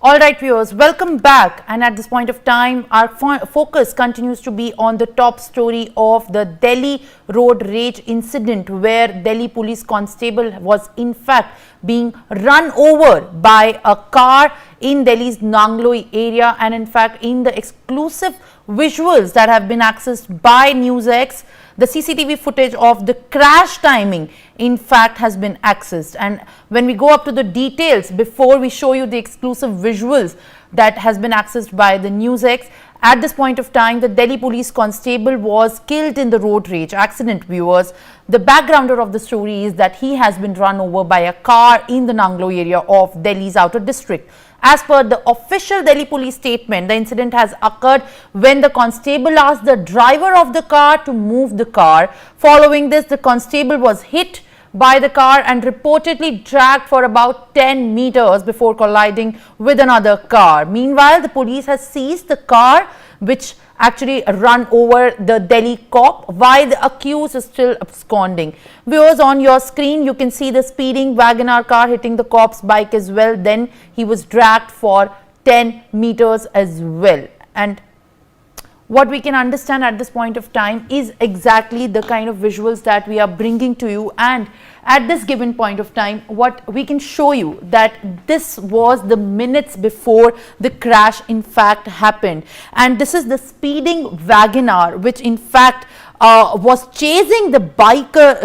All right, viewers, welcome back. And at this point of time, our focus continues to be on the top story of the Delhi road rage incident, where Delhi police constable was in fact being run over by a car in Delhi's Nangloi area. And in fact, in the exclusive visuals that have been accessed by NewsX, the CCTV footage of the crash timing in fact has been accessed. And when we go up to the details, before we show you the exclusive visuals that has been accessed by the NewsX, at this point of time, the Delhi police constable was killed in the road rage accident, viewers. The backgrounder of the story is that he has been run over by a car in the Nangloi area of Delhi's outer district. As per the official Delhi police statement, the incident has occurred when the constable asked the driver of the car to move the car. Following this, the constable was hit by the car and reportedly dragged for about 10 meters before colliding with another car. Meanwhile, the police has seized the car which actually run over the Delhi cop, while the accused is still absconding. Viewers, on your screen you can see the speeding Wagoner car hitting the cop's bike as well. Then he was dragged for 10 meters as well. And what we can understand at this point of time is exactly the kind of visuals that we are bringing to you. And at this given point of time, what we can show you that this was the minutes before the crash in fact happened. And this is the speeding Wagoner which in fact was chasing the biker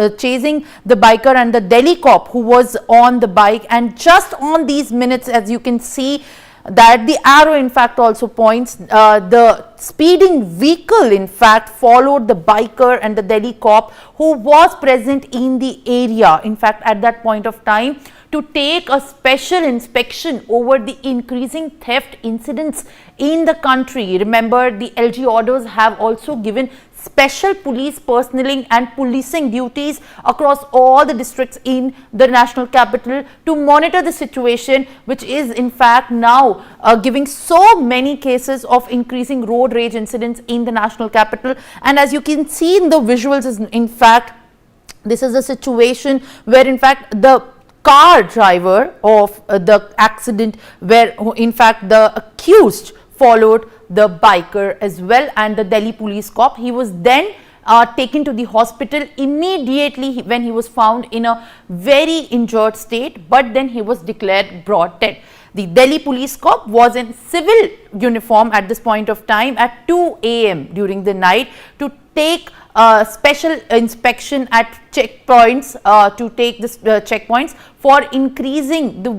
and the Delhi cop who was on the bike. And just on these minutes, as you can see, that the arrow in fact also points, the speeding vehicle in fact followed the biker and the Delhi cop who was present in the area in fact at that point of time to take a special inspection over the increasing theft incidents in the country. Remember, the LG orders have also given special police personnel and policing duties across all the districts in the national capital to monitor the situation, which is in fact now giving so many cases of increasing road rage incidents in the national capital. And as you can see in the visuals, is in fact this is a situation where in fact the car driver of the accident, where in fact the accused followed the biker as well and the Delhi police cop. He was then taken to the hospital immediately when he was found in a very injured state, but then he was declared brought dead. The Delhi police cop was in civil uniform at this point of time at 2 a.m. during the night to take special inspection at checkpoints, checkpoints for increasing the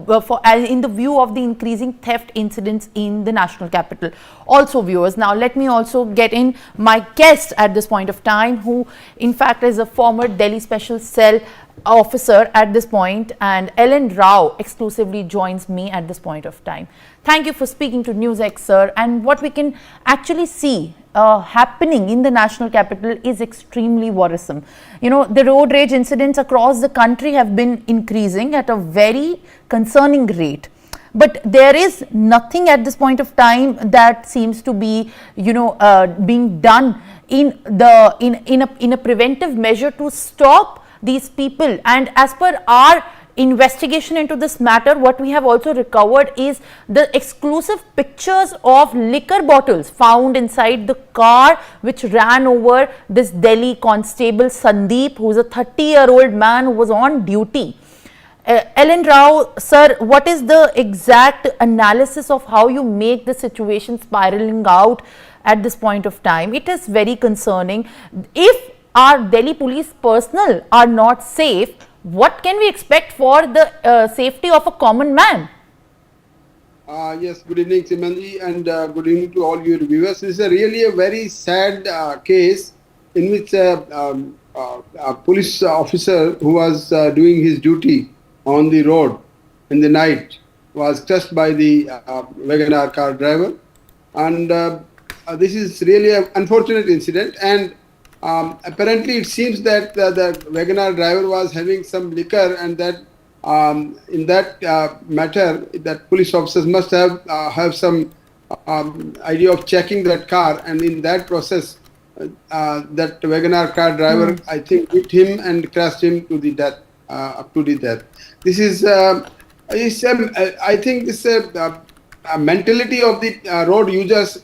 in the view of the increasing theft incidents in the national capital. Also, viewers, now let me also get in my guest at this point of time, who in fact is a former Delhi Special Cell officer at this point, and Ellen Rao exclusively joins me at this point of time. Thank you for speaking to NewsX, sir. And what we can actually see happening in the national capital is extremely worrisome. You know, the road rage incidents across the country have been increasing at a very concerning rate. But there is nothing at this point of time that seems to be, being done in a preventive measure to stop these people. And as per our investigation into this matter, what we have also recovered is the exclusive pictures of liquor bottles found inside the car which ran over this Delhi constable Sandeep, who is a 30-year-old man who was on duty. Ellen Rao, sir, what is the exact analysis of how you make the situation spiraling out at this point of time? It is very concerning. If our Delhi police personnel are not safe, what can we expect for the safety of a common man? Yes, good evening, Simandi, and good evening to all your viewers. This is really a very sad case in which a police officer who was doing his duty on the road in the night was crushed by the Wagoner car driver. And this is really an unfortunate incident. And apparently, it seems that the Wagoner driver was having some liquor, and that in that matter, that police officers must have some idea of checking that car, and in that process, that Wagoner car driver, I think, hit him and crashed him to the death, up to the death. This is, I think, this mentality of the road users,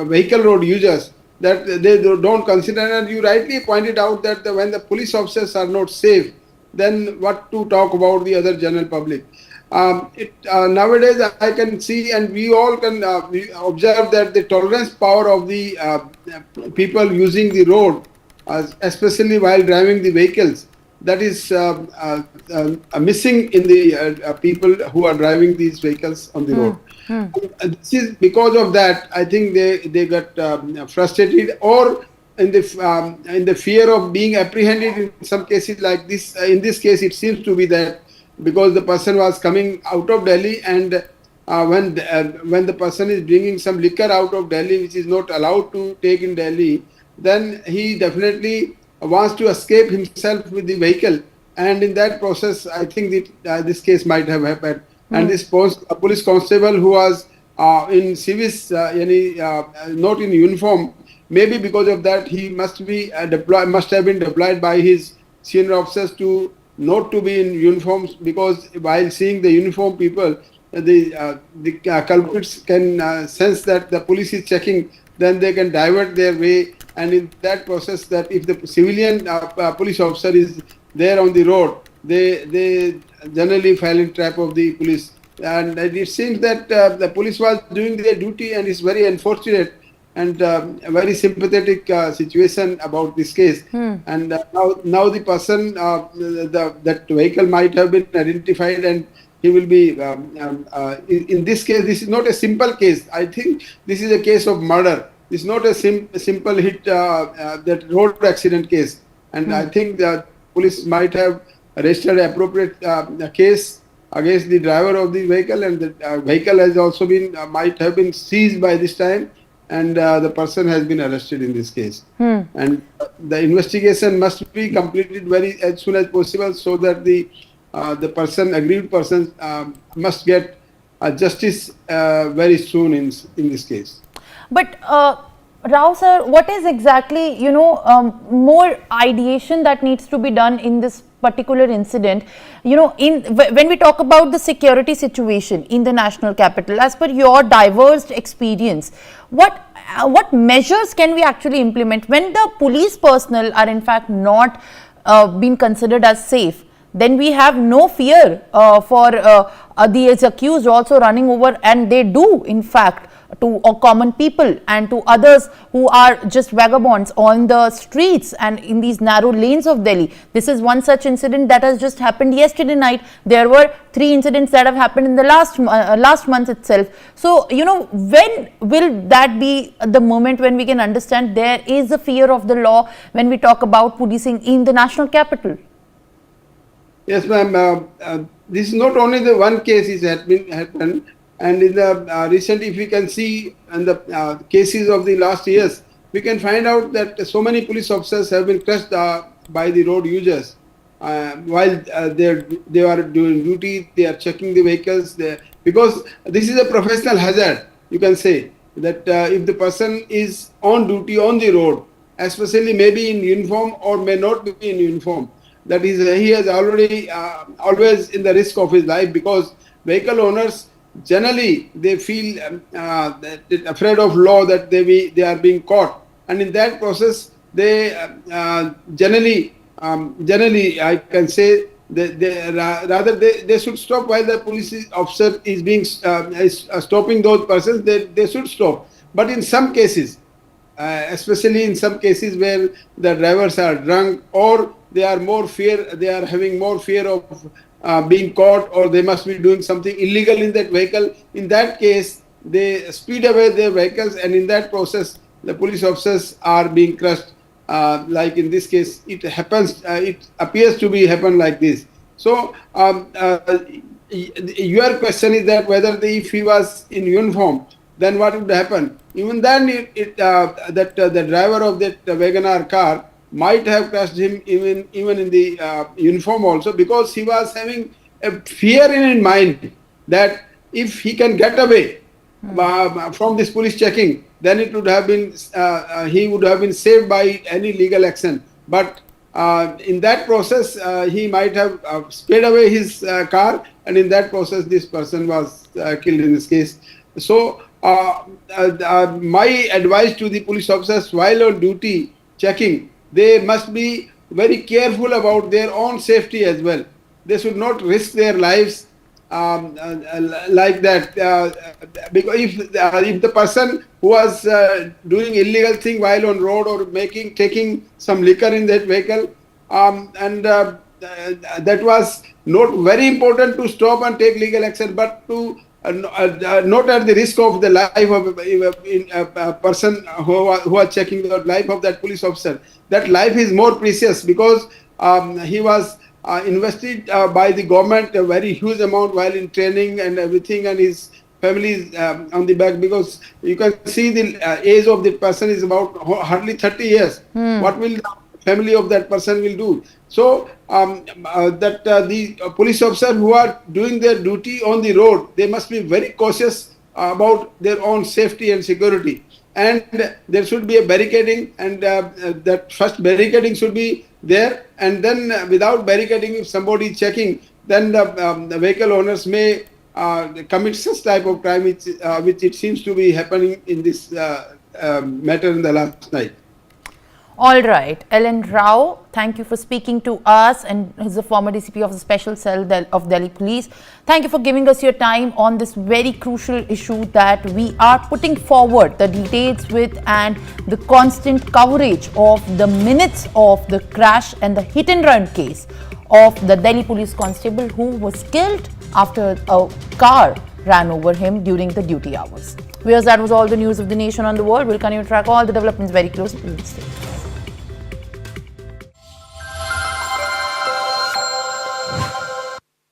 vehicle road users, that they don't consider. And you rightly pointed out that when the police officers are not safe, then what to talk about the other general public. Nowadays, I can see, and we all can we observe that the tolerance power of the people using the road, especially while driving the vehicles, that is missing in the people who are driving these vehicles on the road. This is because of that. I think they got frustrated, or in the fear of being apprehended in some cases like this. In this case, it seems to be that because the person was coming out of Delhi, and when the person is bringing some liquor out of Delhi, which is not allowed to take in Delhi, then he definitely wants to escape himself with the vehicle, and in that process, I think that this case might have happened. And this police constable who was in civis, not in uniform, maybe because of that, he must have been deployed by his senior officers to not to be in uniforms, because while seeing the uniform people, the culprits can sense that the police is checking, then they can divert their way, and in that process, that if the civilian police officer is there on the road, they generally fall in trap of the police. And it seems that the police was doing their duty, and it's very unfortunate and a very sympathetic situation about this case. And now the person, that vehicle might have been identified, and he will be, in this case, this is not a simple case. I think this is a case of murder. It's not a simple hit, that road accident case. And I think that police might have registered appropriate case against the driver of the vehicle, and the vehicle has also been, might have been seized by this time, and the person has been arrested in this case. And the investigation must be completed as soon as possible, so that the aggrieved person must get justice very soon in this case. But Rao sir, what is exactly, more ideation that needs to be done in this particular incident? When we talk about the security situation in the national capital, as per your diverse experience, what measures can we actually implement when the police personnel are in fact not being considered as safe? Then we have no fear for the accused also running over, and they do in fact, to common people and to others who are just vagabonds on the streets and in these narrow lanes of Delhi. This is one such incident that has just happened yesterday night. There were 3 incidents that have happened in the last month itself. So, when will that be the moment when we can understand there is a fear of the law when we talk about policing in the national capital? Yes, ma'am. This is not only the one case is happened. And in the recently, if we can see in the cases of the last years, we can find out that so many police officers have been crushed by the road users while they are doing duty. They are checking the vehicles because this is a professional hazard. You can say that if the person is on duty on the road, especially maybe in uniform or may not be in uniform, that is he is already always in the risk of his life, because vehicle owners generally they feel afraid of law, that they are being caught, and in that process they generally I can say they should stop while the police officer is being stopping those persons. They should stop. But in some cases, especially in some cases where the drivers are drunk, or they are having more fear of being caught, or they must be doing something illegal in that vehicle. In that case, they speed away their vehicles, and in that process, the police officers are being crushed. Like in this case, it happens. It appears to be happen like this. So, your question is that whether if he was in uniform, then what would happen? Even then, the driver of that Wagoner car might have crushed him even in the uniform also, because he was having a fear in his mind that if he can get away from this police checking, then it would have been he would have been saved by any legal action. But in that process, he might have sped away his car, and in that process, this person was killed in this case. So, my advice to the police officers while on duty checking, they must be very careful about their own safety as well. They should not risk their lives like that. Because if the person who was doing illegal thing while on road or taking some liquor in that vehicle, and that was not very important to stop and take legal action, but to not at the risk of the life of a person who are checking the life of that police officer. That life is more precious because he was invested by the government a very huge amount while in training and everything, and his family is on the back, because you can see the age of the person is about hardly 30 years. What will the family of that person will do? So the police officers who are doing their duty on the road, they must be very cautious about their own safety and security. And there should be a barricading, and that first barricading should be there, and then without barricading, if somebody is checking, then the vehicle owners may commit such type of crime, which it seems to be happening in this matter in the last night. All right, Ellen Rao, thank you for speaking to us, and he's a former DCP of the Special Cell of Delhi Police. Thank you for giving us your time on this very crucial issue that we are putting forward the details with, and the constant coverage of the minutes of the crash and the hit and run case of the Delhi police constable who was killed after a car ran over him during the duty hours. Viewers, that was all the news of the nation on the world. We'll continue to track all the developments very closely. Please stay.